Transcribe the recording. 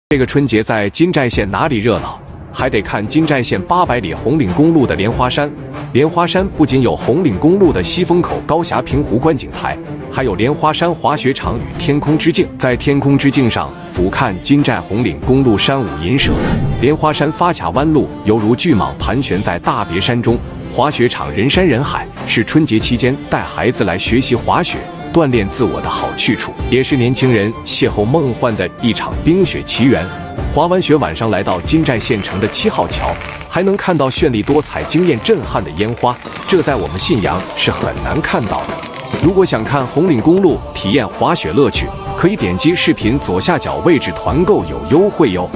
这个春节在金寨县哪里热闹？还得看金寨县800里红岭公路的莲花山。莲花山不仅有红岭公路的西风口高峡平湖观景台，还有莲花山滑雪场与天空之镜。在天空之镜上俯瞰金寨红岭公路山舞银蛇，莲花山发卡弯路犹如巨蟒盘旋在大别山中。滑雪场人山人海，是春节期间带孩子来学习滑雪、锻炼自我的好去处，也是年轻人邂逅梦幻的一场冰雪奇缘。滑完雪，晚上来到金寨县城的7号桥，还能看到绚丽多彩、惊艳震撼的烟花，这在我们信阳是很难看到的。如果想看红岭公路体验滑雪乐趣，可以点击视频左下角位置团购有优惠哟。